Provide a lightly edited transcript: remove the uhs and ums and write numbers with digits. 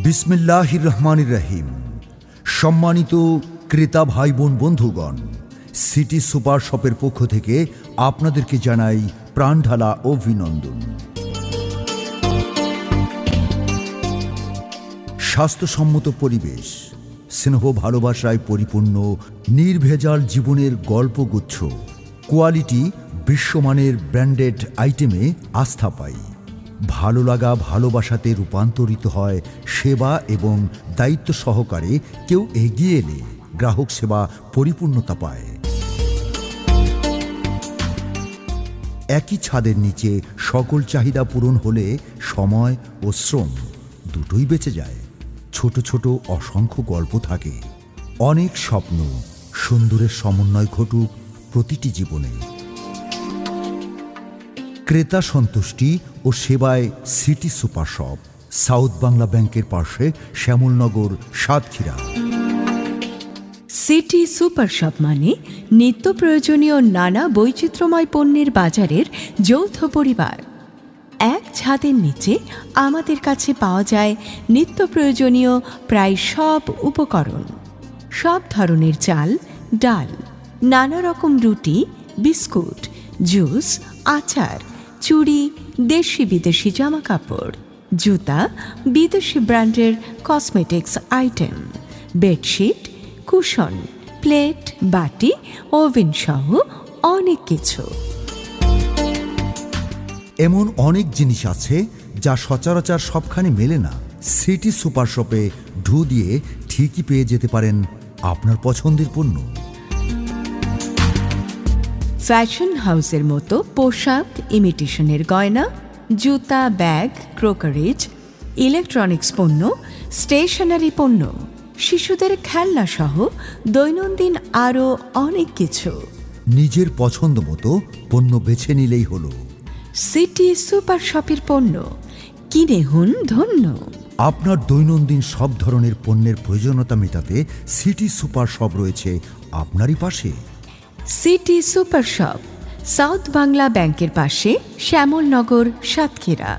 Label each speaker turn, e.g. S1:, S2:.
S1: বিসমিল্লাহির রহমানির রহিম। সম্মানিত ক্রেতা ভাই বোন বন্ধুগণ, সিটি সুপার শপের পক্ষ থেকে আপনাদেরকে জানাই প্রাণঢালা অভিনন্দন। স্বাস্থ্যসম্মত পরিবেশ, স্নেহ ভালোবাসায় পরিপূর্ণ নির্ভেজাল জীবনের গল্পগুচ্ছ, কোয়ালিটি বিশ্বমানের ব্র্যান্ডেড আইটেমে আস্থা পাই। ভালো লাগা ভালোবাসাতে রূপান্তরিত হয় সেবা এবং দায়িত্ব সহকারে। কেউ এগিয়ে এলে গ্রাহক সেবা পরিপূর্ণতা পায়। একই ছাদের নিচে সকল চাহিদা পূরণ হলে সময় ও শ্রম দুটোই বেঁচে যায়। ছোট ছোট অসংখ্য গল্প থাকে, অনেক স্বপ্ন সুন্দরের সমন্বয় ঘটুক প্রতিটি জীবনে। ক্রেতা সন্তুষ্টি ও সেবায় city super shop, south Bangla ব্যাংকের পাশে, শ্যামলনগর, সাতক্ষীরা।
S2: সিটি সুপার শপ মানে নিত্য প্রয়োজনীয় নানা বৈচিত্র্যময় পণ্যের বাজারের যৌথ পরিবার। এক ছাদের নিচে আমাদের কাছে পাওয়া যায় নিত্য প্রয়োজনীয় প্রায় সব উপকরণ, সব ধরনের চাল, ডাল, নানা রকম রুটি, বিস্কুট, জুস, আচার, চুড়ি, দেশি বিদেশি জামা কাপড়, জুতা, বিদেশি ব্র্যান্ডের cosmetics item, bedsheet, cushion, plate, বাটি, ওভেন সহ অনেক কিছু।
S1: এমন অনেক জিনিস আছে যা সচরাচর সবখানে মেলে না। সিটি সুপার শপে ঢু দিয়ে ঠিকই পেয়ে যেতে পারেন আপনার পছন্দের পণ্য।
S2: ফ্যাশন হাউসের মতো পোশাক, ইমিটেশনের গয়না, জুতা, ব্যাগ, ক্রোকারিজ, ইলেকট্রনিক্স পণ্য, স্টেশনারি পণ্য, শিশুদের খেলনা সহ দৈনন্দিন আরও অনেক কিছু।
S1: নিজের পছন্দ মতো পণ্য বেছে নিলেই হলো।
S2: সিটি সুপার শপের পণ্য কিনে হন ধন্য।
S1: আপনার দৈনন্দিন সব ধরনের পণ্যের প্রয়োজনীয়তা মেটাতে সিটি সুপার শপ রয়েছে আপনারই পাশে।
S2: City super shop, south Bangla ব্যাংকের পাশে, শ্যামলনগর, সাতক্ষীরা।